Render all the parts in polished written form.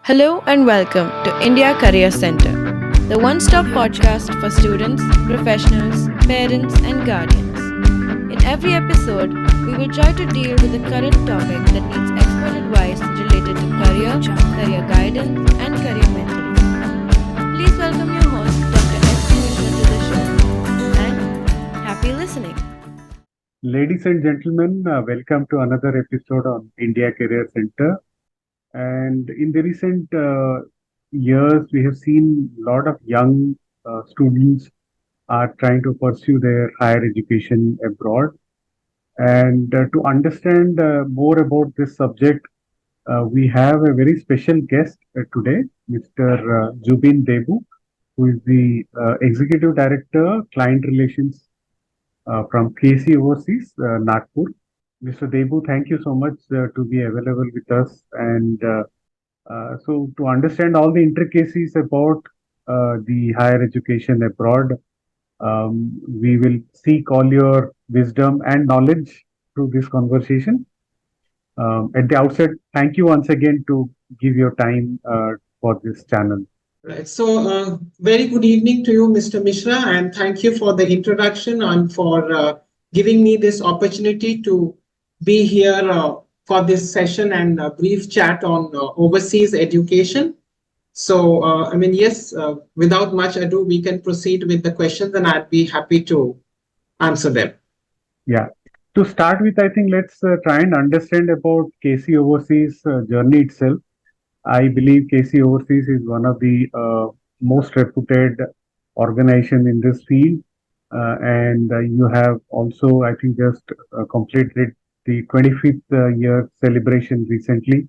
Hello and welcome to India Career Center, the one stop podcast for students, professionals, parents, and guardians. In every episode, we will try to deal with a current topic that needs expert advice related to career guidance, and career mentoring. Please welcome your host, Dr. S. Mishra, to the show, and happy listening. Ladies and gentlemen, welcome to another episode on India Career Center. And in the recent years, we have seen a lot of young students are trying to pursue their higher education abroad. And to understand more about this subject, we have a very special guest today, Mr. Jubin Debu, who is the Executive Director, Client Relations from KC Overseas, Nagpur. Mr. Debu, thank you so much to be available with us. And so, to understand all the intricacies about the higher education abroad, we will seek all your wisdom and knowledge through this conversation. At the outset, thank you once again to give your time for this channel. Right. Very good evening to you, Mr. Mishra, and thank you for the introduction and for giving me this opportunity to be here for this session and a brief chat on overseas education. Without much ado, we can proceed with the questions and I'd be happy to answer them. Yeah. To start with, I think let's try and understand about KC Overseas journey itself. I believe KC Overseas is one of the most reputed organization in this field, and you have also, I think, just completed the 25th year celebration recently.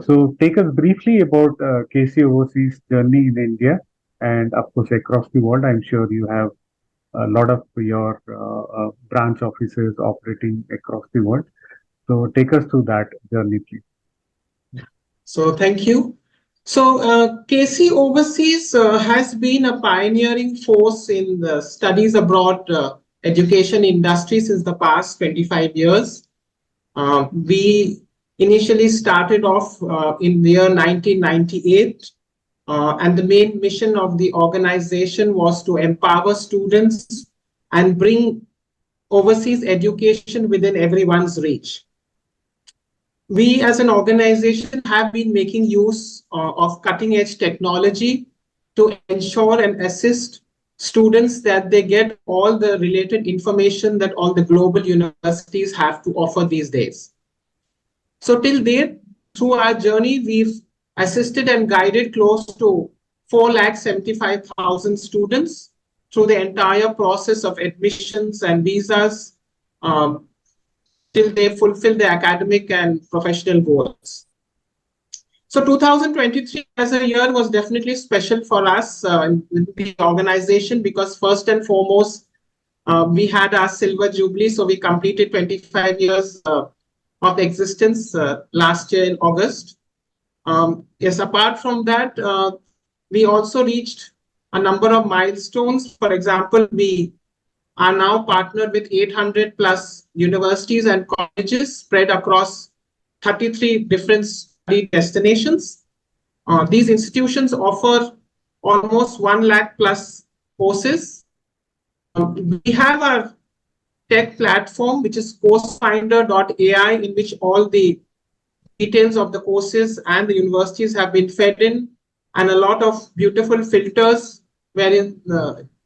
So, take us briefly about KC Overseas journey in India and, of course, across the world. I'm sure you have a lot of your branch offices operating across the world. So, take us through that journey, please. So thank you. KC Overseas has been a pioneering force in the studies abroad education industry since the past 25 years. We initially started off in the year 1998, and the main mission of the organization was to empower students and bring overseas education within everyone's reach. We as an organization have been making use of cutting edge technology to ensure and assist students that they get all the related information that all the global universities have to offer these days. So till date, through our journey, we've assisted and guided close to 475,000 students through the entire process of admissions and visas, till they fulfill their academic and professional goals. So 2023 as a year was definitely special for us in the organization because first and foremost, we had our silver jubilee. So we completed 25 years of existence last year in August. Yes, apart from that, we also reached a number of milestones. For example, we are now partnered with 800 plus universities and colleges spread across 33 different study destinations. These institutions offer almost 1 lakh plus courses. We have our tech platform, which is coursefinder.ai, in which all the details of the courses and the universities have been fed in, and a lot of beautiful filters wherein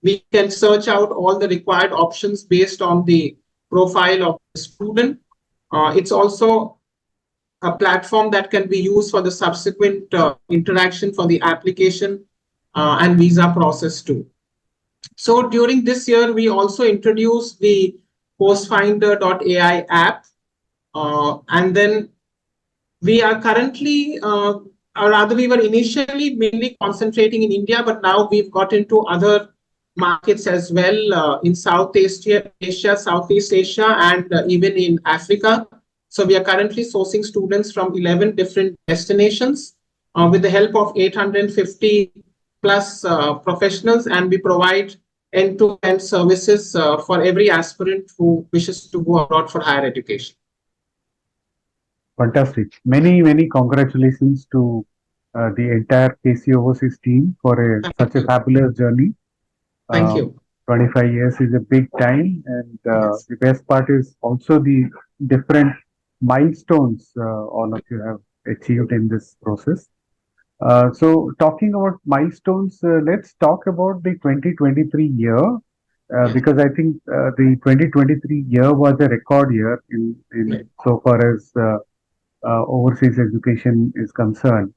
we can search out all the required options based on the profile of the student. It's also a platform that can be used for the subsequent interaction for the application and visa process too. So during this year, we also introduced the coursefinder.ai app. And then we are currently, or rather we were initially mainly concentrating in India, but now we've got into other markets as well in Southeast Asia, and even in Africa. So we are currently sourcing students from 11 different destinations with the help of 850 plus professionals, and we provide end-to-end services for every aspirant who wishes to go abroad for higher education. Fantastic. Many congratulations to the entire KC Overseas team for such Thank a you. fabulous journey. Thank Um, you. 25 years is a big time, and Yes. the best part is also the different milestones all of you have achieved in this process. So, talking about milestones, let's talk about the 2023 year, Yes. because I think the 2023 year was a record year Right. in so far as overseas education is concerned.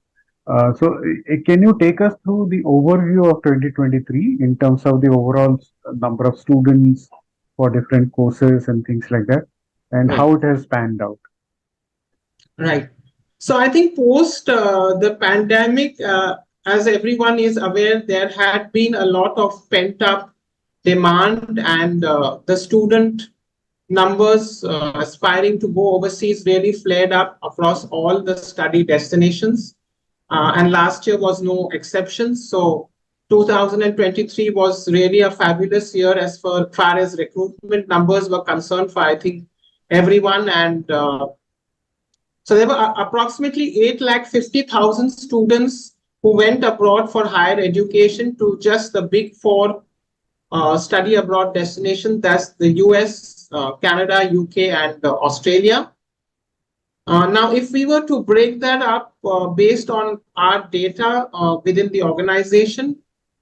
Can you take us through the overview of 2023 in terms of the overall number of students for different courses and things like that, and Right. how it has panned out? Right. So I think post the pandemic, as everyone is aware, there had been a lot of pent up demand, and the student numbers aspiring to go overseas really flared up across all the study destinations. And last year was no exception. So 2023 was really a fabulous year as far as recruitment numbers were concerned for, I think, everyone. And so there were approximately 8,50,000 students who went abroad for higher education to just the big four study abroad destinations. That's the US, Canada, UK, and Australia. Now, if we were to break that up based on our data within the organization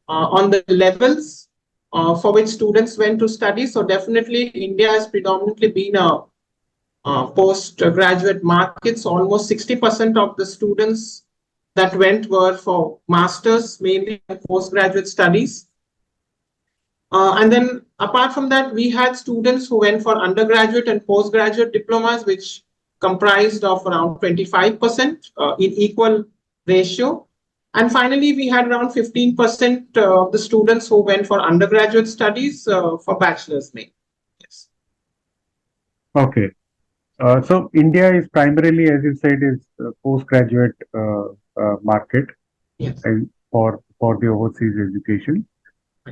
on the levels for which students went to study, so definitely India has predominantly been a postgraduate markets. Almost 60% of the students that went were for masters, mainly postgraduate studies. And then apart from that, we had students who went for undergraduate and postgraduate diplomas, which comprised of around 25% in equal ratio. And finally, we had around 15% of the students who went for undergraduate studies for bachelor's main. Yes. Okay. So India is primarily, as you said, is postgraduate market Yes. and for the overseas education.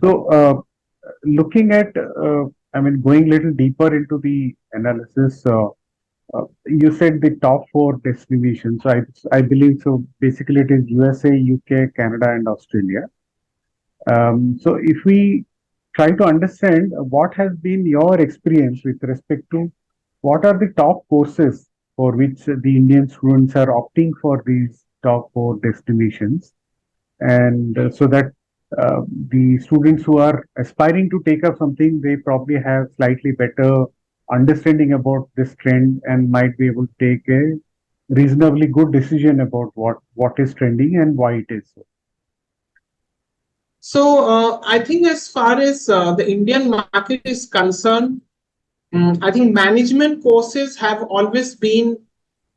So looking at, I mean, going a little deeper into the analysis, you said the top four destinations. So I believe so. Basically, it is USA, UK, Canada, and Australia. So if we try to understand what has been your experience with respect to what are the top courses for which the Indian students are opting for these top four destinations, and so that the students who are aspiring to take up something, they probably have slightly better understanding about this trend and might be able to take a reasonably good decision about what is trending and why it is so. So I think as far as the Indian market is concerned, I think management courses have always been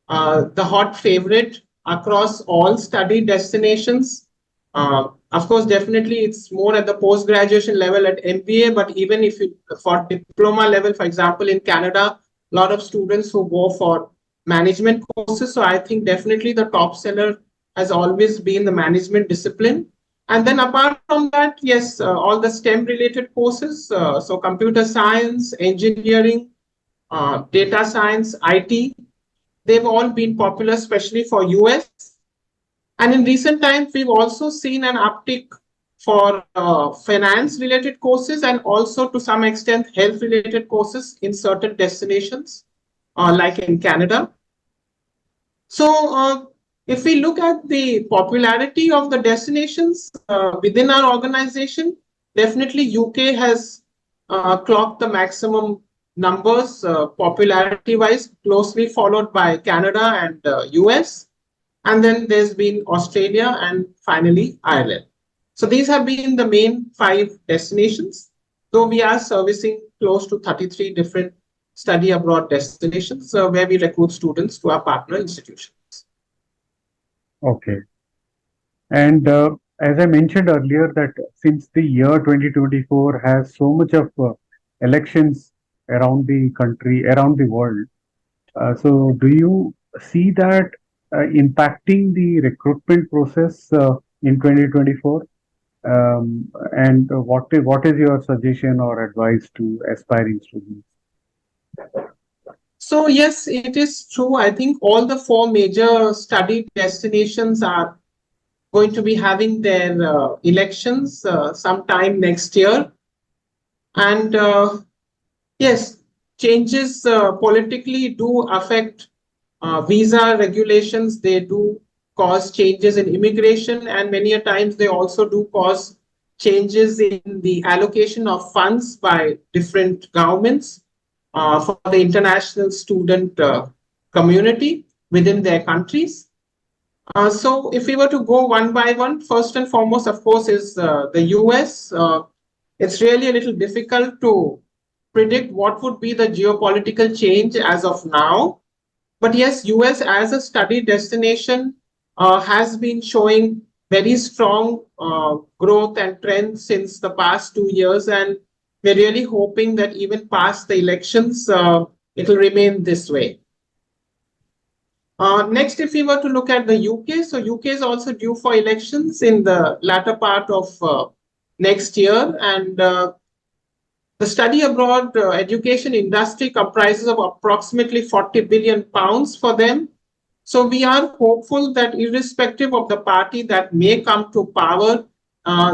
the hot favorite across all study destinations. Of course, definitely it's more at the post graduation level at MBA, but even if you for diploma level, for example, in Canada, a lot of students who go for management courses. So I think definitely the top seller has always been the management discipline. And then apart from that, yes, all the STEM related courses, so computer science, engineering, data science, IT, they've all been popular, especially for US. And in recent times, we've also seen an uptick for finance related courses and also to some extent health related courses in certain destinations, like in Canada. So, if we look at the popularity of the destinations within our organization, definitely UK has clocked the maximum numbers popularity wise, closely followed by Canada and US. And then there's been Australia and finally Ireland. So these have been the main five destinations, though we are servicing close to 33 different study abroad destinations where we recruit students to our partner institutions. Okay. And as I mentioned earlier, that since the year 2024 has so much of elections around the country, around the world, so do you see that impacting the recruitment process in 2024? And what is your suggestion or advice to aspiring students? So yes, it is true. I think all the four major study destinations are going to be having their elections sometime next year. And yes, changes politically do affect visa regulations. They do cause changes in immigration, and many a times they also do cause changes in the allocation of funds by different governments for the international student community within their countries. So if we were to go one by one, first and foremost, of course, is the US. It's really a little difficult to predict what would be the geopolitical change as of now. But yes, US as a study destination has been showing very strong growth and trends since the past 2 years. And we're really hoping that even past the elections, it will remain this way. Next, if we were to look at the UK, so UK is also due for elections in the latter part of next year. And the study abroad education industry comprises of approximately 40 billion pounds for them. So we are hopeful that irrespective of the party that may come to power,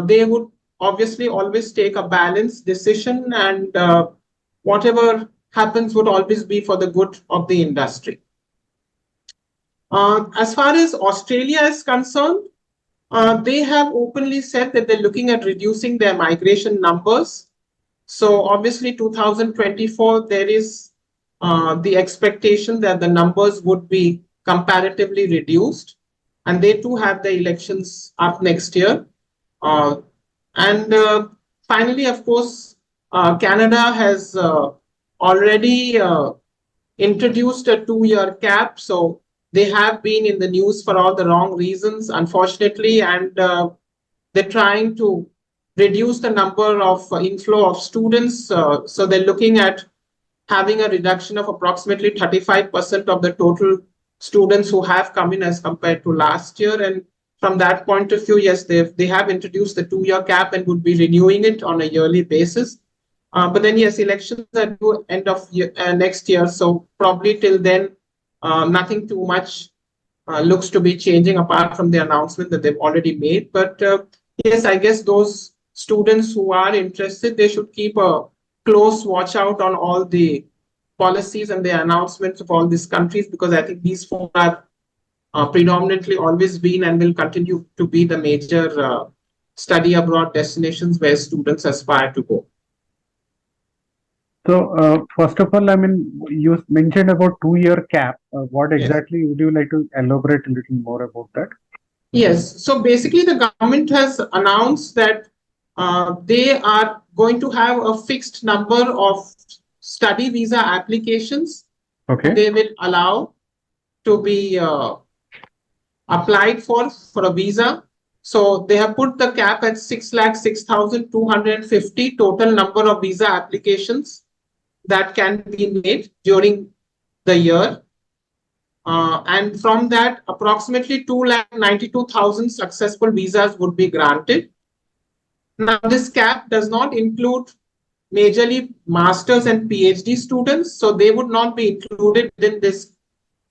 they would obviously always take a balanced decision, and whatever happens would always be for the good of the industry. As far as Australia is concerned, they have openly said that they're looking at reducing their migration numbers. So obviously 2024, there is the expectation that the numbers would be comparatively reduced. And they too have the elections up next year. And finally, of course, Canada has already introduced a 2-year cap. So they have been in the news for all the wrong reasons, unfortunately, and they're trying to reduce the number of inflow of students. So they're looking at having a reduction of approximately 35% of the total students who have come in as compared to last year. And from that point of view, yes, they have introduced the 2-year cap and would be renewing it on a yearly basis. But then, yes, elections are due end of next year. So probably till then, nothing too much looks to be changing apart from the announcement that they've already made. But yes, I guess those students who are interested, they should keep a close watch out on all the policies and the announcements of all these countries, because I think these four are predominantly always been and will continue to be the major study abroad destinations where students aspire to go. So, first of all, I mean, you mentioned about 2-year cap. What Yes. exactly would you like to elaborate a little more about that? Yes. So basically, the government has announced that they are going to have a fixed number of study visa applications Okay. they will allow to be applied for a visa. So they have put the cap at 6,06,250 total number of visa applications that can be made during the year. And from that, approximately 2,92,000 successful visas would be granted. Now, this cap does not include majorly masters and PhD students, so they would not be included in this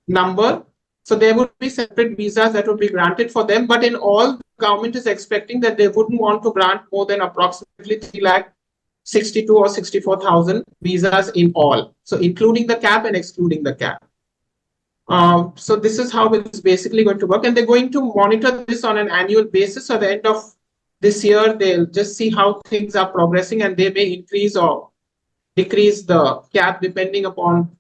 number. So there would be separate visas that would be granted for them. But in all, the government is expecting that they wouldn't want to grant more than approximately 3,62,000 or 64,000 visas in all. So including the cap and excluding the cap. So this is how it's basically going to work. And they're going to monitor this on an annual basis. So at the end of this year, they'll just see how things are progressing, and they may increase or decrease the cap depending upon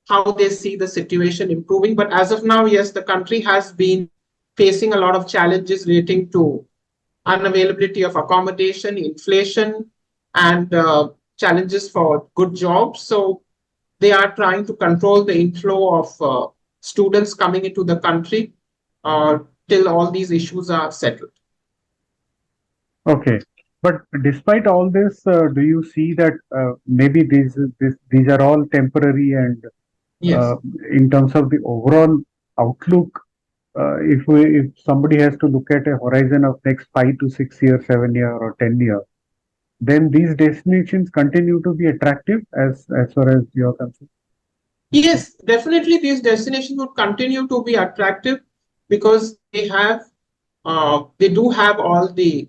how they see the situation improving. But as of now, yes, the country has been facing a lot of challenges relating to unavailability of accommodation, inflation, and challenges for good jobs. So they are trying to control the inflow of students coming into the country till all these issues are settled. Okay. But despite all this, do you see that maybe these are all temporary, and Yes. in terms of the overall outlook, if somebody has to look at a horizon of next 5 to 6 years, 7 year or 10 year, then these destinations continue to be attractive as far as you're concerned. Yes, definitely these destinations would continue to be attractive because they have they do have all the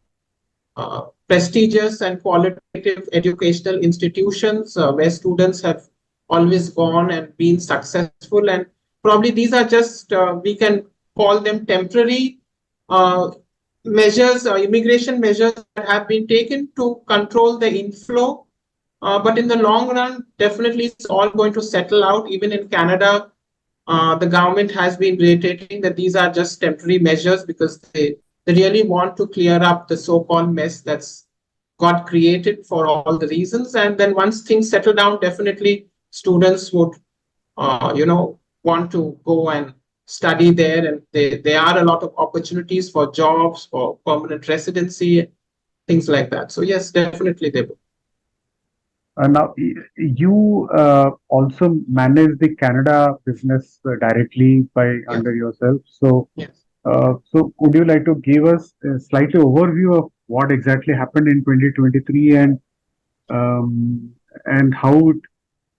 prestigious and qualitative educational institutions where students have always gone and been successful. And probably these are just, we can call them temporary uh, measures, immigration measures that have been taken to control the inflow. But in the long run, definitely it's all going to settle out. Even in Canada, the government has been reiterating that these are just temporary measures because they really want to clear up the so-called mess that's got created for all the reasons. And then once things settle down, definitely students would, want to go and study there. And there are a lot of opportunities for jobs, for permanent residency, things like that. So yes, definitely they will. Now, you also manage the Canada business directly by Yes. under yourself. So, Yes. so would you like to give us a slightly overview of what exactly happened in 2023 um, and how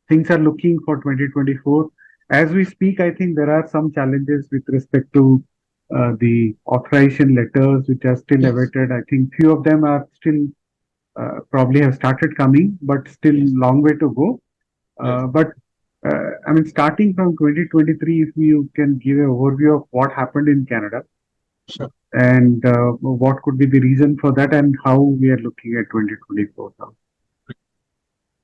things are looking for 2024? As we speak, I think there are some challenges with respect to the authorization letters which are still Yes. awaited. I think few of them are still probably have started coming, but still Yes. long way to go. Yes. But I mean, starting from 2023, if you can give an overview of what happened in Canada Sure. and what could be the reason for that and how we are looking at 2024 now.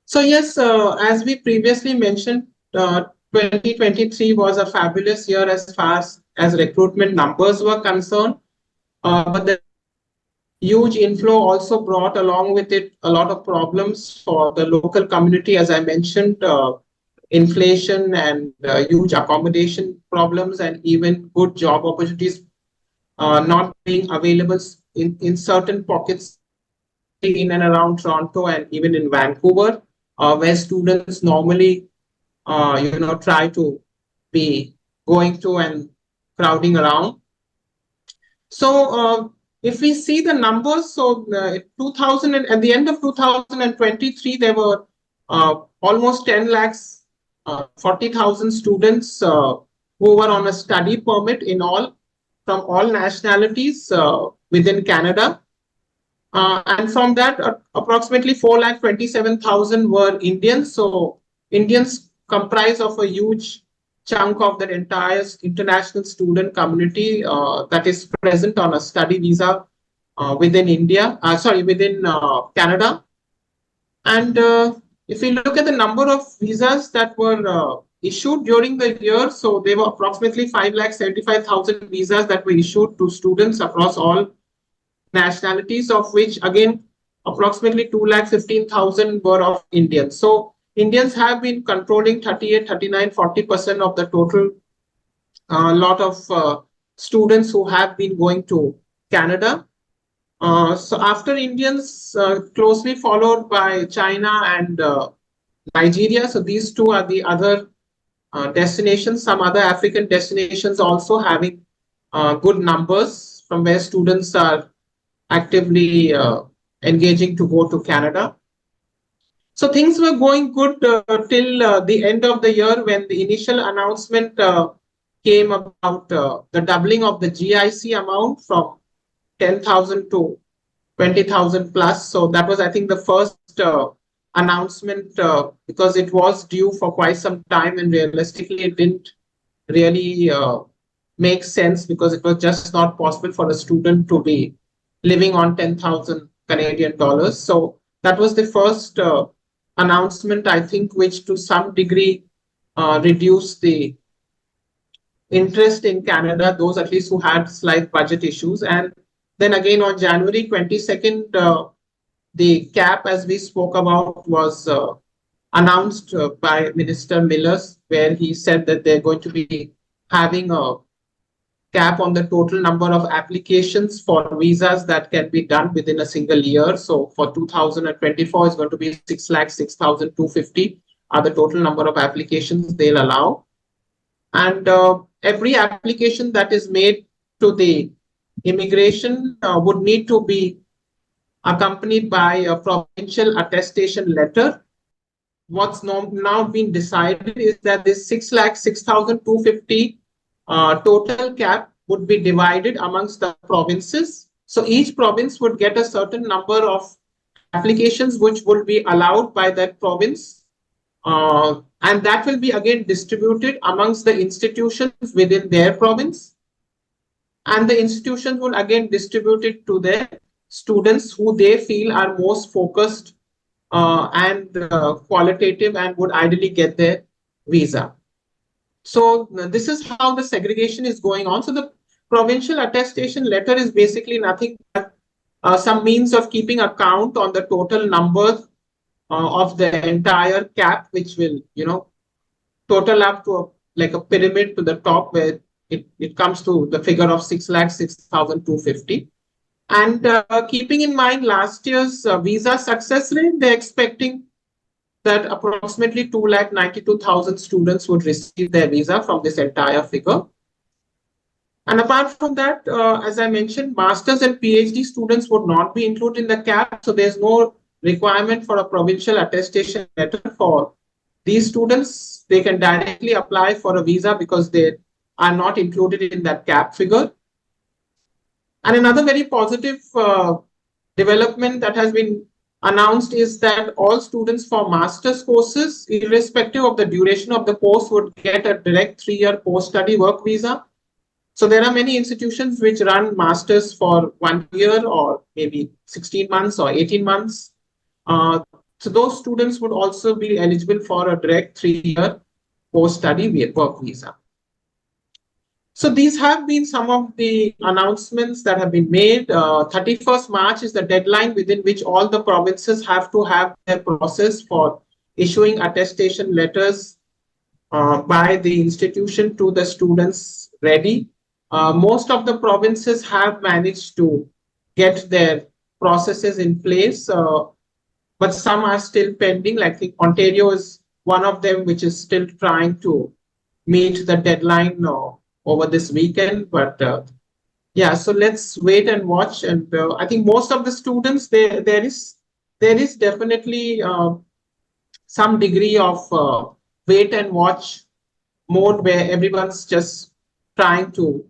So yes, as we previously mentioned, 2023 was a fabulous year as far as recruitment numbers were concerned. But the huge inflow also brought along with it a lot of problems for the local community, as I mentioned, inflation and huge accommodation problems, and even good job opportunities not being available in certain pockets in and around Toronto and even in Vancouver, where students normally, try to be going to and crowding around. So if we see the numbers, so 2000 at the end of 2023, there were almost 10 lakhs, 40,000 students who were on a study permit in all, from all nationalities within Canada. And from that, approximately 4,27,000 were Indians. So Indians comprise of a huge chunk of that entire international student community that is present on a study visa within within Canada. And if we look at the number of visas that were issued during the year, so there were approximately 5,75,000 visas that were issued to students across all nationalities, of which again approximately 2,15,000 were of Indians. So Indians have been controlling 38, 39, 40% of the total lot of students who have been going to Canada. So after Indians, closely followed by China and Nigeria. So these two are the other destinations. Some other African destinations also having good numbers from where students are actively engaging to go to Canada. So things were going good till the end of the year, when the initial announcement came about the doubling of the GIC amount from 10,000 to 20,000 plus. So that was, I think, the first announcement because it was due for quite some time, and realistically it didn't really make sense because it was just not possible for a student to be living on 10,000 Canadian dollars. So that was the first announcement, I think, which to some degree reduced the interest in Canada, those at least who had slight budget issues. And then again on January 22nd, the cap, as we spoke about, was announced by Minister Millers, where he said that they're going to be having a cap on the total number of applications for visas that can be done within a single year. So for 2024, it's going to be 6,06,250 are the total number of applications they'll allow. And every application that is made to the immigration would need to be accompanied by a provincial attestation letter. What's now been decided is that this 6,06,250 total cap would be divided amongst the provinces. So each province would get a certain number of applications which will be allowed by that province. And that will be again distributed amongst the institutions within their province. And the institutions will again distribute it to their students who they feel are most focused and qualitative and would ideally get their visa. So this is how the segregation is going on. So the provincial attestation letter is basically nothing but some means of keeping account on the total number of the entire cap, which will, total up to like a pyramid to the top where it comes to the figure of 6,06,250. And keeping in mind last year's visa success rate, they're expecting that approximately 2,92,000 students would receive their visa from this entire figure. And apart from that, as I mentioned, master's and PhD students would not be included in the cap. So there's no requirement for a provincial attestation letter for these students. They can directly apply for a visa because they are not included in that cap figure. And another very positive development that has been announced is that all students for master's courses, irrespective of the duration of the course, would get a direct 3-year post-study work visa. So there are many institutions which run masters for 1 year or maybe 16 months or 18 months. So those students would also be eligible for a direct 3-year post-study work visa. So these have been some of the announcements that have been made. 31st March is the deadline within which all the provinces have to have their process for issuing attestation letters by the institution to the students ready. Most of the provinces have managed to get their processes in place, but some are still pending. Like Ontario is one of them, which is still trying to meet the deadline over this weekend. But yeah, so let's wait and watch. And I think most of the students, there is definitely some degree of wait and watch mode where everyone's just trying to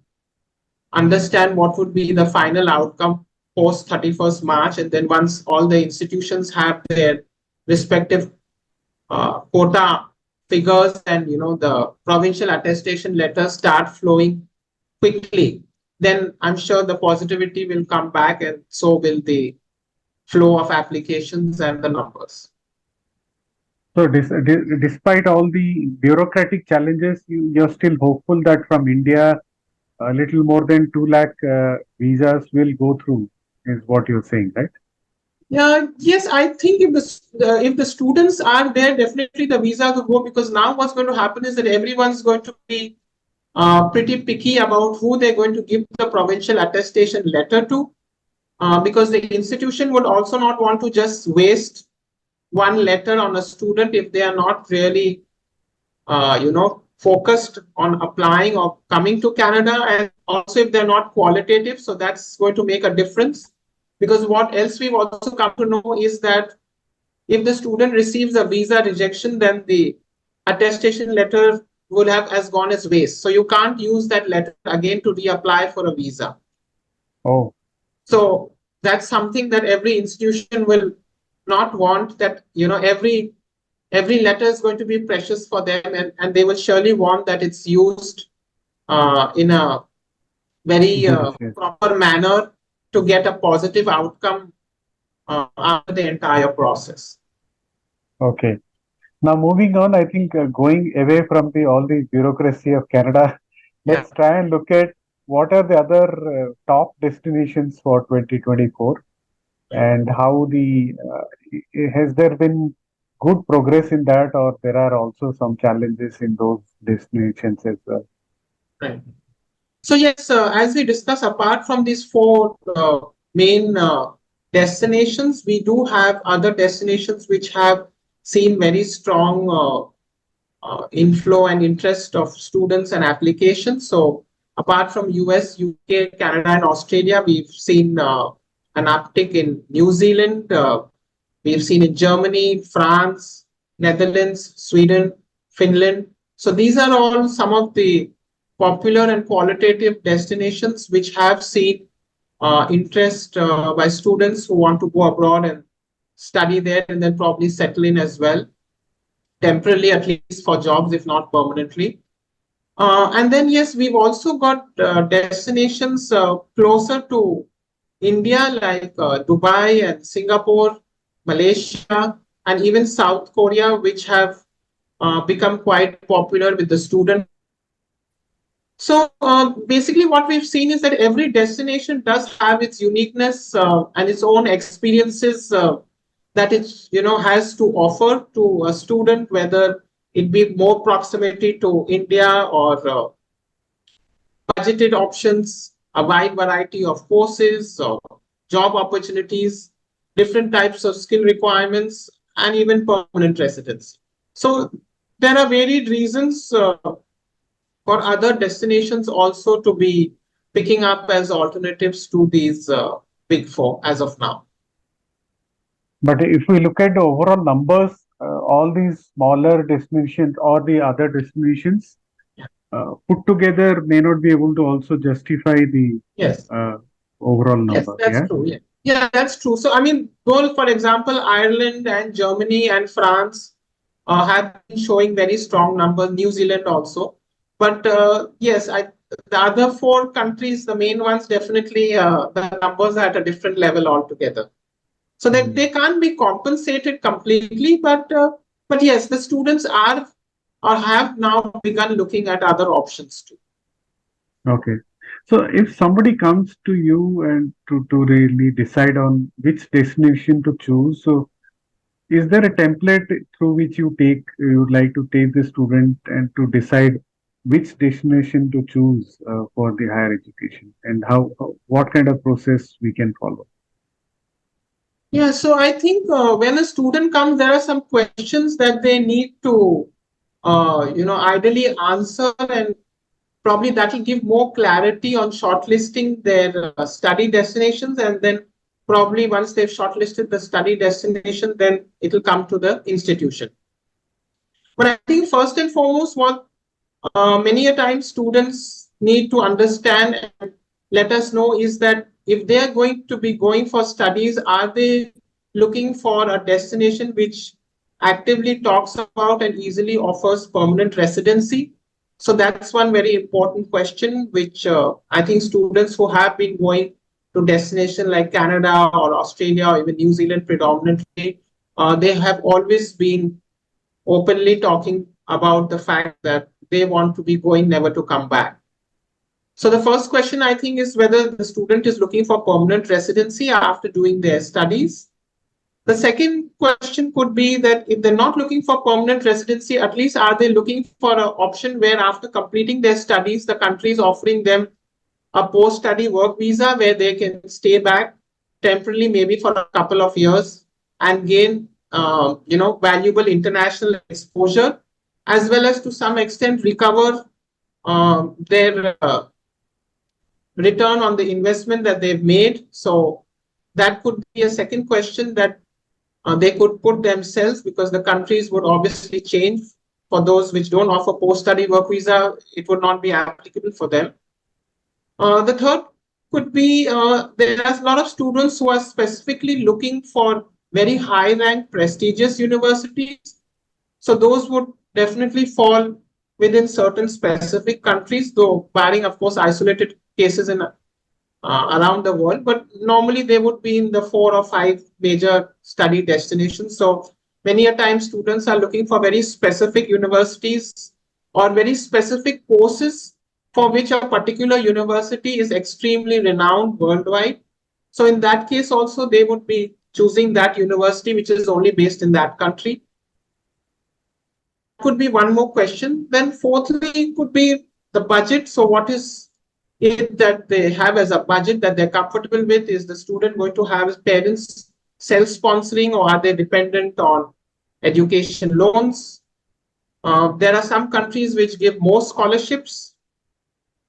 understand what would be the final outcome post 31st March. And then once all the institutions have their respective quota figures and the provincial attestation letters start flowing quickly, then I'm sure the positivity will come back, and so will the flow of applications and the numbers. So despite all the bureaucratic challenges, you're still hopeful that from India, a little more than 2 lakh visas will go through, is what you're saying, right? Yes, I think if the students are there, definitely the visa will go, because now what's going to happen is that everyone's going to be pretty picky about who they're going to give the provincial attestation letter to, because the institution would also not want to just waste one letter on a student if they are not really, focused on applying or coming to Canada, and also if they're not qualitative. So that's going to make a difference. Because what else we've also come to know is that if the student receives a visa rejection, then the attestation letter would have as gone as waste. So you can't use that letter again to reapply for a visa. Oh. So that's something that every institution will not want, that every letter is going to be precious for them, and they will surely want that it's used in a very proper manner to get a positive outcome after the entire process. Okay. Now moving on, I think going away from all the bureaucracy of Canada, let's try and look at what are the other top destinations for 2024, and how has there been good progress in that, or there are also some challenges in those destinations as well? Right. So yes, as we discussed, apart from these 4 main destinations, we do have other destinations which have seen very strong inflow and interest of students and applications. So apart from US, UK, Canada, and Australia, we've seen an uptick in New Zealand. We've seen in Germany, France, Netherlands, Sweden, Finland. So these are all some of the popular and qualitative destinations which have seen interest by students who want to go abroad and study there and then probably settle in as well, temporarily at least for jobs, if not permanently. And then, yes, we've also got destinations closer to India, like Dubai and Singapore, Malaysia, and even South Korea, which have become quite popular with the student. So basically, what we've seen is that every destination does have its uniqueness and its own experiences that it has to offer to a student, whether it be more proximity to India or budgeted options, a wide variety of courses or job opportunities, different types of skill requirements, and even permanent residence. So there are varied reasons for other destinations also to be picking up as alternatives to these big four as of now. But if we look at the overall numbers, all these smaller destinations or the other destinations put together may not be able to also justify the Yes. overall Yes, number. that's Yeah. true. Yeah. Yeah, that's true. So, I mean, though, for example, Ireland and Germany and France have been showing very strong numbers, New Zealand also. But yes, the other four countries, the main ones, definitely the numbers are at a different level altogether. So that they can't be compensated completely, but yes, the students are or have now begun looking at other options too. Okay. So if somebody comes to you and to really decide on which destination to choose, so is there a template through which you would like to take the student and to decide which destination to choose for the higher education, and what kind of process we can follow? Yeah, so I think when a student comes, there are some questions that they need to, ideally answer, and probably that will give more clarity on shortlisting their study destinations. And then probably once they've shortlisted the study destination, then it will come to the institution. But I think first and foremost, what many a time students need to understand and let us know is that if they are going to be going for studies, are they looking for a destination which actively talks about and easily offers permanent residency? So that's one very important question, which I think students who have been going to destination like Canada or Australia or even New Zealand predominantly, they have always been openly talking about the fact that they want to be going never to come back. So the first question I think is whether the student is looking for permanent residency after doing their studies. The second question could be that if they're not looking for permanent residency, at least are they looking for an option where after completing their studies, the country is offering them a post-study work visa where they can stay back temporarily, maybe for a couple of years, and gain valuable international exposure, as well as to some extent recover their return on the investment that they've made. So that could be a second question that they could put themselves, because the countries would obviously change. For those which don't offer post-study work visa, it would not be applicable for them. The third could be there are a lot of students who are specifically looking for very high rank prestigious universities. So those would definitely fall within certain specific countries, though barring, of course, isolated cases in around the world. But normally they would be in the 4 or 5 major study destinations. So many a time students are looking for very specific universities or very specific courses for which a particular university is extremely renowned worldwide. So in that case also they would be choosing that university which is only based in that country. Could be one more question. Then fourthly could be the budget. So what is it that they have as a budget that they're comfortable with? Is the student going to have his parents self-sponsoring, or are they dependent on education loans? There are some countries which give more scholarships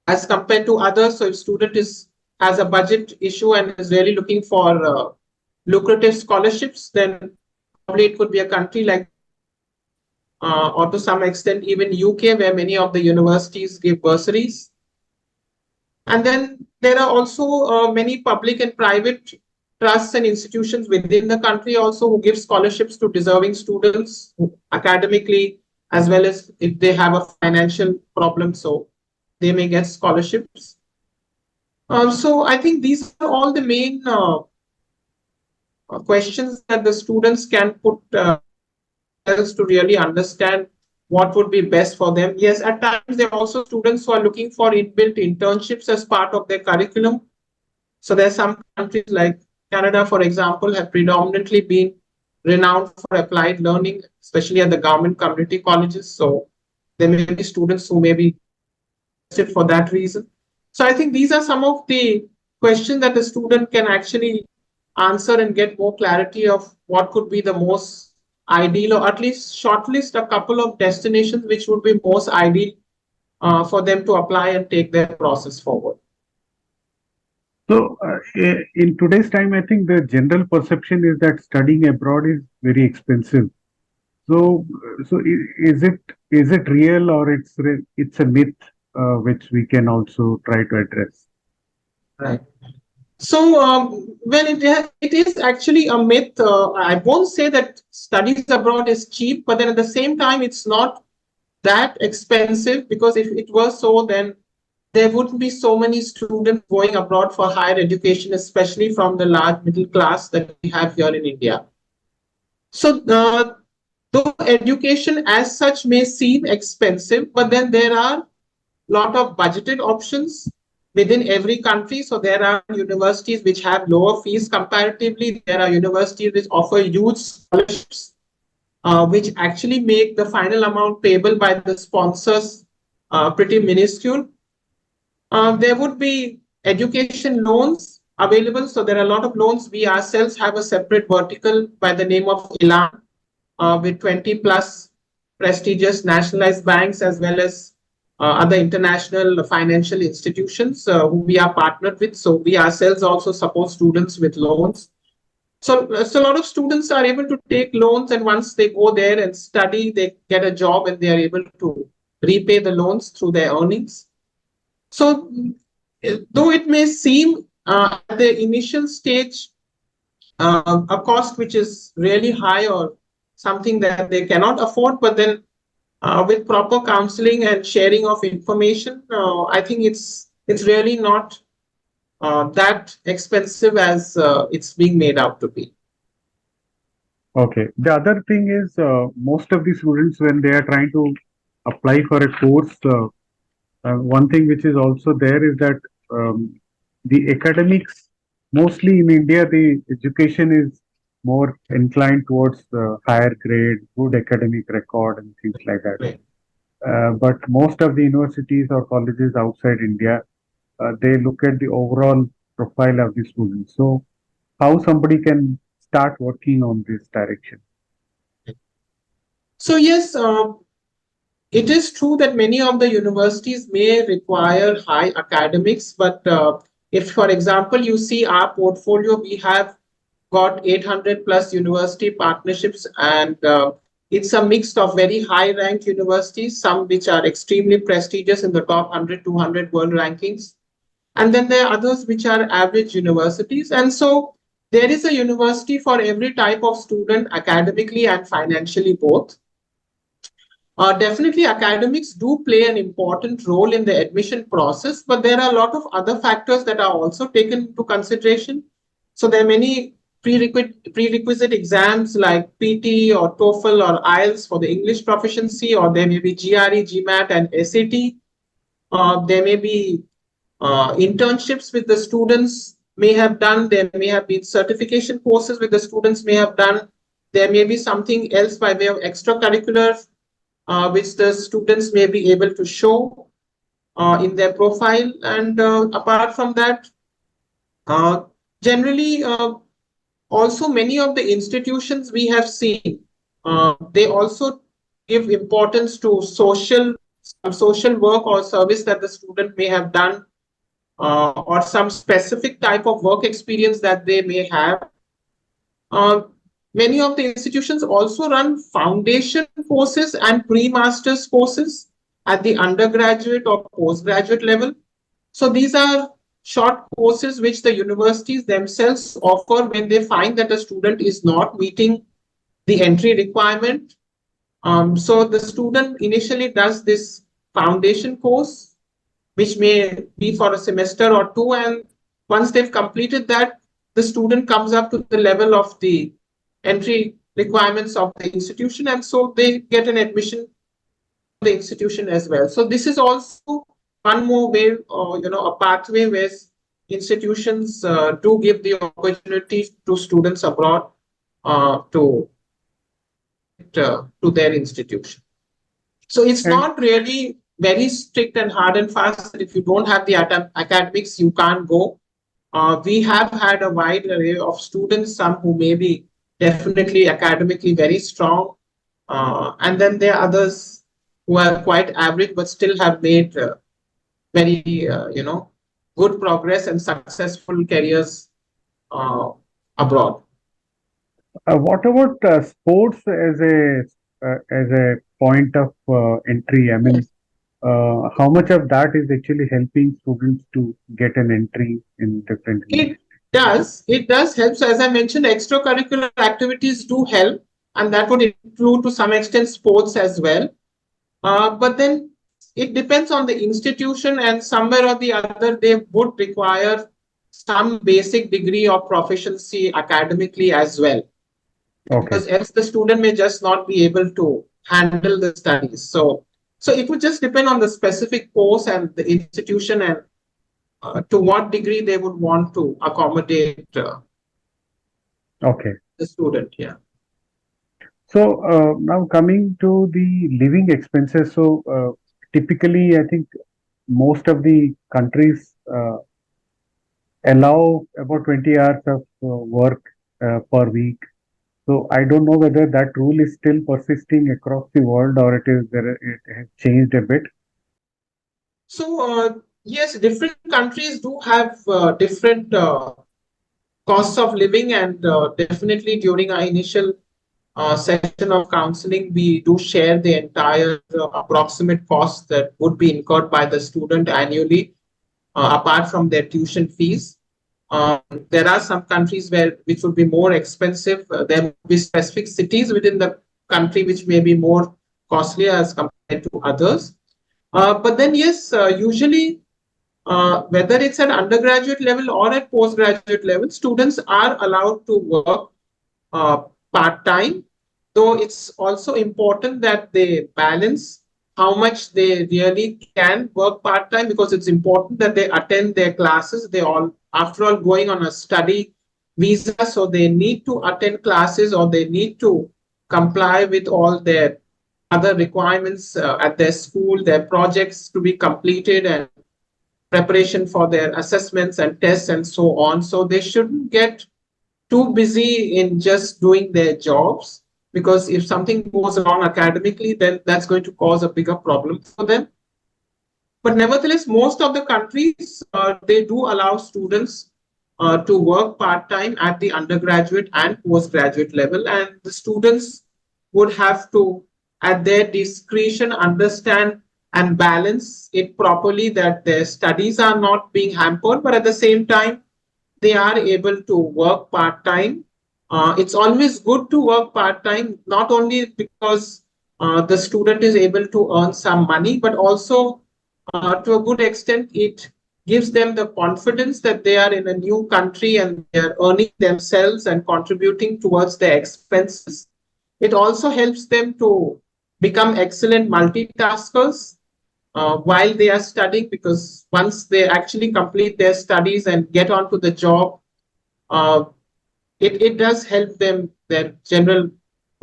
as compared to others. So if student has a budget issue and is really looking for lucrative scholarships, then probably it could be a country like or to some extent even UK, where many of the universities give bursaries. And then there are also many public and private trusts and institutions within the country also who give scholarships to deserving students academically, as well as if they have a financial problem, so they may get scholarships. So I think these are all the main questions that the students can put themselves to really understand what would be best for them. Yes, at times there are also students who are looking for inbuilt internships as part of their curriculum. So there are some countries like Canada, for example, have predominantly been renowned for applied learning, especially at the government community colleges. So there may be students who may be interested for that reason. So I think these are some of the questions that the student can actually answer and get more clarity of what could be the most ideal, or at least shortlist a couple of destinations which would be most ideal for them to apply and take their process forward. So, in today's time, I think the general perception is that studying abroad is very expensive. So, is it real, or it's a myth which we can also try to address? Right. So, well, it is actually a myth. I won't say that studies abroad is cheap, but then at the same time, it's not that expensive, because if it were so, then there wouldn't be so many students going abroad for higher education, especially from the large middle class that we have here in India. So, though education as such may seem expensive, but then there are lot of budgeted options within every country. So there are universities which have lower fees comparatively. There are universities which offer huge scholarships, which actually make the final amount payable by the sponsors pretty minuscule. There would be education loans available. So there are a lot of loans. We ourselves have a separate vertical by the name of Elan, with 20 plus prestigious nationalized banks, as well as other international financial institutions who we are partnered with. So we ourselves also support students with loans. So a lot of students are able to take loans, and once they go there and study, they get a job and they are able to repay the loans through their earnings. So though it may seem at the initial stage a cost which is really high or something that they cannot afford, but then with proper counseling and sharing of information, I think it's really not that expensive as it's being made out to be. Okay. The other thing is, most of the students, when they are trying to apply for a course, one thing which is also there is that the academics, mostly in India, the education is more inclined towards higher grade, good academic record, and things like that. Right. But most of the universities or colleges outside India, they look at the overall profile of the students. So, how somebody can start working on this direction? So yes, it is true that many of the universities may require high academics, but if, for example, you see our portfolio, we have got 800 plus university partnerships, and it's a mix of very high ranked universities, some which are extremely prestigious in the top 100, 200 world rankings. And then there are others which are average universities. And so there is a university for every type of student, academically and financially both. Definitely, academics do play an important role in the admission process, but there are a lot of other factors that are also taken into consideration. So there are many prerequisite exams like PT or TOEFL or IELTS for the English proficiency, or there may be GRE, GMAT, and SAT. There may be internships with the students may have done. There may have been certification courses with the students may have done. There may be something else by way of extracurricular which the students may be able to show in their profile. And apart from that, generally, also many of the institutions we have seen, they also give importance to social work or service that the student may have done, or some specific type of work experience that they may have. Uh, many of the institutions also run foundation courses and pre-master's courses at the undergraduate or postgraduate level. So these are short courses which the universities themselves offer when they find that a student is not meeting the entry requirement. So the student initially does this foundation course, which may be for a semester or two, and once they've completed that, the student comes up to the level of the entry requirements of the institution, and so they get an admission to the institution as well. So this is also one more way, a pathway where institutions do give the opportunity to students abroad to their institution. So it's And not really very strict and hard and fast that if you don't have the academics, you can't go. We have had a wide array of students, some who may be definitely academically very strong, and then there are others who are quite average but still have made very, good progress and successful careers abroad. what about sports as a point of entry? I mean, how much of that is actually helping students to get an entry in different It universities? it does help. So as I mentioned, extracurricular activities do help, and that would include to some extent sports as well. But then it depends on the institution, and somewhere or the other, they would require some basic degree of proficiency academically as well, Okay, because else the student may just not be able to handle the studies. So it would just depend on the specific course and the institution, and to what degree they would want to accommodate okay. the student. Yeah. So now coming to the living expenses. So typically, I think most of the countries allow about 20 hours of work per week. So I don't know whether that rule is still persisting across the world or it has changed a bit. So yes, different countries do have different costs of living, and definitely during our initial session of counseling, we do share the entire approximate cost that would be incurred by the student annually, apart from their tuition fees. Um, there are some countries where which would be more expensive. There will be specific cities within the country which may be more costly as compared to others. But then, yes, usually, whether it's at undergraduate level or at postgraduate level, students are allowed to work uh, part time, though it's also important that they balance how much they really can work part time, because it's important that they attend their classes. They all, after all, going on a study visa, so they need to attend classes, or they need to comply with all their other requirements at their school, their projects to be completed, and preparation for their assessments and tests and so on. So they shouldn't get too busy in just doing their jobs, because if something goes wrong academically, then that's going to cause a bigger problem for them. But nevertheless, most of the countries, they do allow students to work part-time at the undergraduate and postgraduate level, and the students would have to, at their discretion, understand and balance it properly, that their studies are not being hampered, but at the same time, they are able to work part-time. It's always good to work part-time, not only because the student is able to earn some money, but also to a good extent, it gives them the confidence that they are in a new country and they are earning themselves and contributing towards their expenses. It also helps them to become excellent multitaskers while they are studying, because once they actually complete their studies and get onto the job, uh, it does help them, their general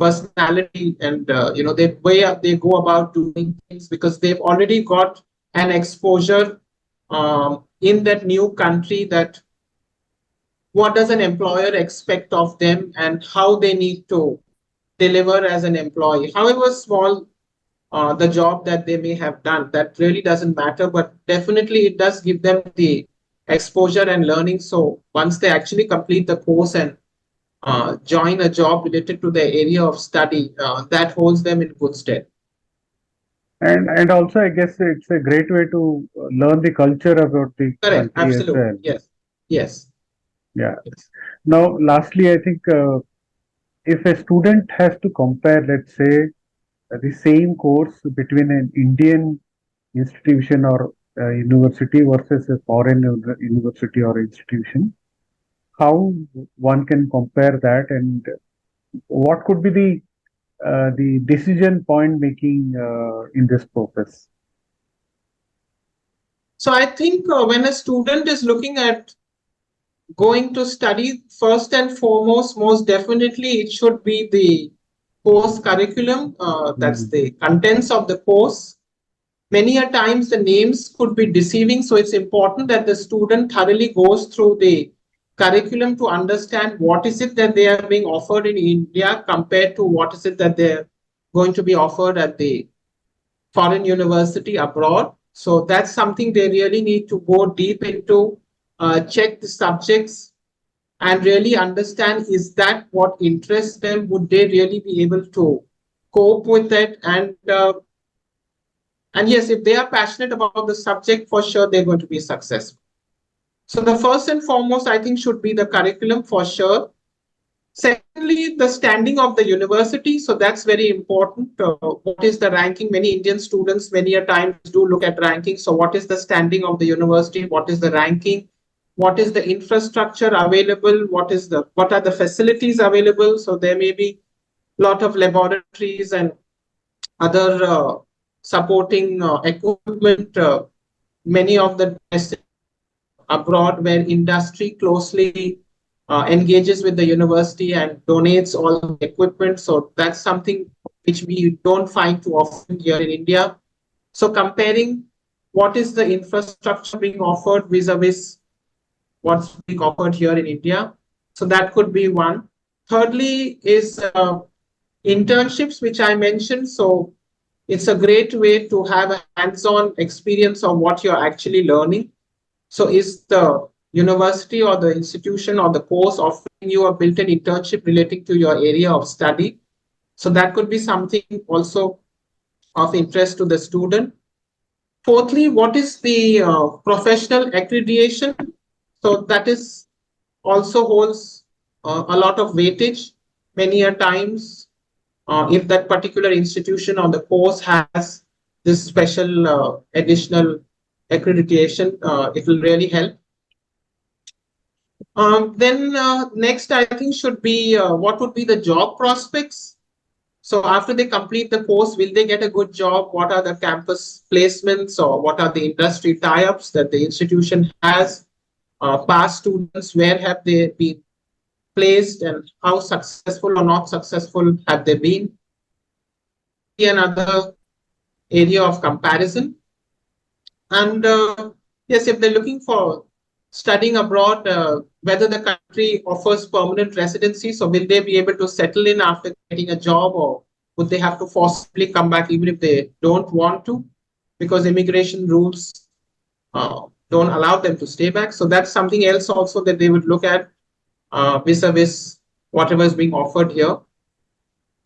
personality, and the way they go about doing things, because they've already got an exposure in that new country, that what does an employer expect of them and how they need to deliver as an employee, however small the job that they may have done. That really doesn't matter, but definitely it does give them the exposure and learning. So once they actually complete the course and join a job related to their area of study, that holds them in good stead. And also, I guess it's a great way to learn the culture about the Correct. country as Absolutely. well. Yes. Yes. Yeah. Yes. Now, lastly, I think if a student has to compare, let's say, the same course between an Indian institution or university versus a foreign university or institution, how one can compare that, and what could be the decision point making in this process? So I think when a student is looking at going to study, first and foremost, most definitely, it should be the course curriculum. That's Mm. the contents of the course. Many a times the names could be deceiving, so it's important that the student thoroughly goes through the curriculum to understand what is it that they are being offered in India compared to what is it that they're going to be offered at the foreign university abroad. So that's something they really need to go deep into, check the subjects and really understand, is that what interests them? Would they really be able to cope with it? And yes, if they are passionate about the subject, for sure they're going to be successful. So the first and foremost, I think, should be the curriculum for sure. Secondly, the standing of the university. So that's very important. What is the ranking? Many Indian students many a times do look at ranking. So what is the standing of the university? What is the ranking? What is the infrastructure available? What are the facilities available? So there may be a lot of laboratories and other supporting equipment. Many of the abroad where industry closely engages with the university and donates all the equipment. So that's something which we don't find too often here in India. So comparing what is the infrastructure being offered vis-a-vis what's being offered here in India. So that could be one. Thirdly is internships, which I mentioned. So it's a great way to have a hands-on experience of what you're actually learning. So is the university or the institution or the course offering you a built-in internship relating to your area of study? So that could be something also of interest to the student. Fourthly, what is the professional accreditation? So that is also holds a lot of weightage. Many a times, if that particular institution or the course has this special additional accreditation, it will really help. Then next, I think, should be what would be the job prospects. So after they complete the course, will they get a good job? What are the campus placements or what are the industry tie-ups that the institution has? Past students, where have they been placed and how successful or not successful have they been? Another area of comparison. And yes, if they're looking for studying abroad, whether the country offers permanent residency, so will they be able to settle in after getting a job, or would they have to forcibly come back even if they don't want to, because immigration rules don't allow them to stay back? So that's something else also that they would look at vis-a-vis whatever is being offered here.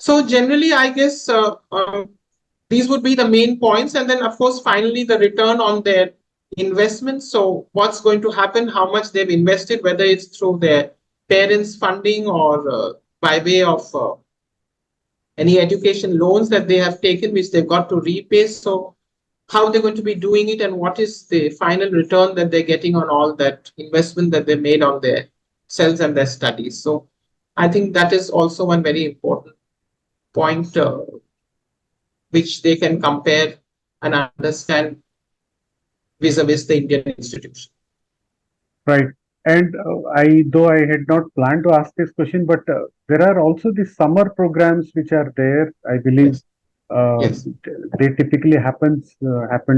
So generally, I guess these would be the main points. And then, of course, finally, the return on their investment. So what's going to happen, how much they've invested, whether it's through their parents' funding or by way of any education loans that they have taken, which they've got to repay. So how they're going to be doing it and what is the final return that they're getting on all that investment that they made on their selves and their studies. So I think that is also one very important point which they can compare and understand vis-a-vis the Indian institution. Right. And though I had not planned to ask this question, but there are also the summer programs which are there. I believe Yes. Yes. they typically happen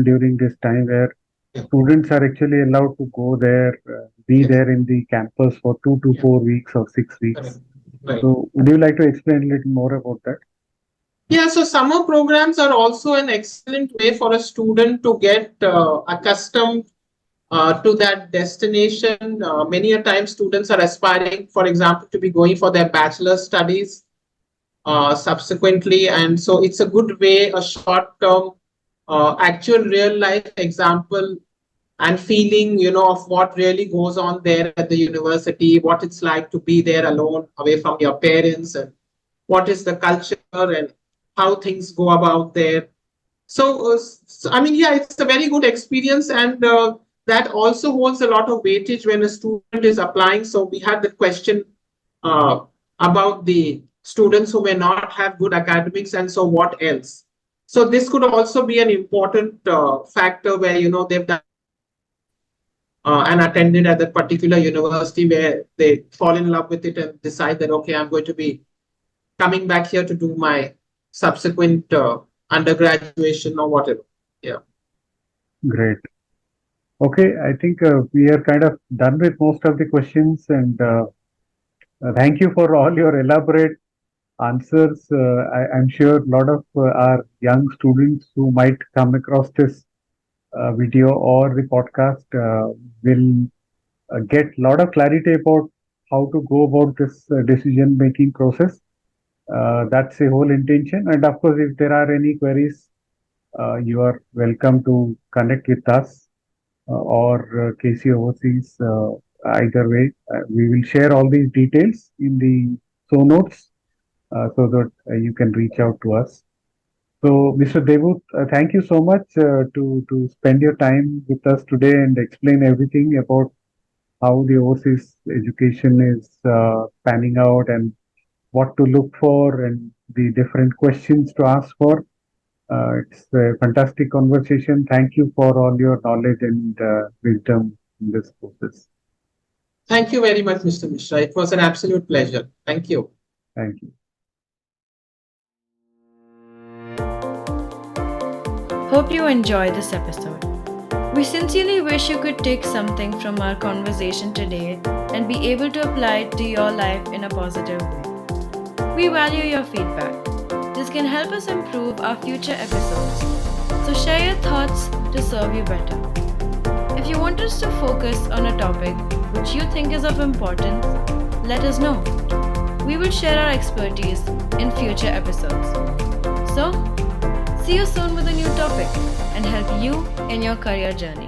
during this time where Yeah. students are actually allowed to go there, be Yes. there in the campus for 2 to Yeah. 4 weeks or 6 weeks. Correct. Right. So, would you like to explain a little more about that? Yeah, so summer programs are also an excellent way for a student to get accustomed to that destination. Many a time students are aspiring, for example, to be going for their bachelor studies subsequently. And so it's a good way, a short term, actual real life example and feeling, of what really goes on there at the university, what it's like to be there alone, away from your parents, and what is the culture and how things go about there. So, I mean, yeah, it's a very good experience, and that also holds a lot of weightage when a student is applying. So we had the question uh, about the students who may not have good academics, and so what else? So this could also be an important factor where they've done and attended at that particular university where they fall in love with it and decide that okay, I'm going to be coming back here to do my subsequent undergraduation or whatever. Yeah. Great. Okay, I think we are kind of done with most of the questions, and thank you for all your elaborate answers. I'm sure a lot of our young students who might come across this video or the podcast will get a lot of clarity about how to go about this decision making process. That's the whole intention. And of course, if there are any queries, you are welcome to connect with us or KC Overseas. Either way, we will share all these details in the show notes so that you can reach out to us. So, Mr. Devut, thank you so much to spend your time with us today and explain everything about how the overseas education is panning out and what to look for and the different questions to ask for. It's a fantastic conversation. Thank you for all your knowledge and wisdom in this process. Thank you very much, Mr. Mishra. It was an absolute pleasure. Thank you. Thank you. Hope you enjoyed this episode. We sincerely wish you could take something from our conversation today and be able to apply it to your life in a positive way. We value your feedback. This can help us improve our future episodes. So share your thoughts to serve you better. If you want us to focus on a topic which you think is of importance, let us know. We will share our expertise in future episodes. So, see you soon with a new topic and help you in your career journey.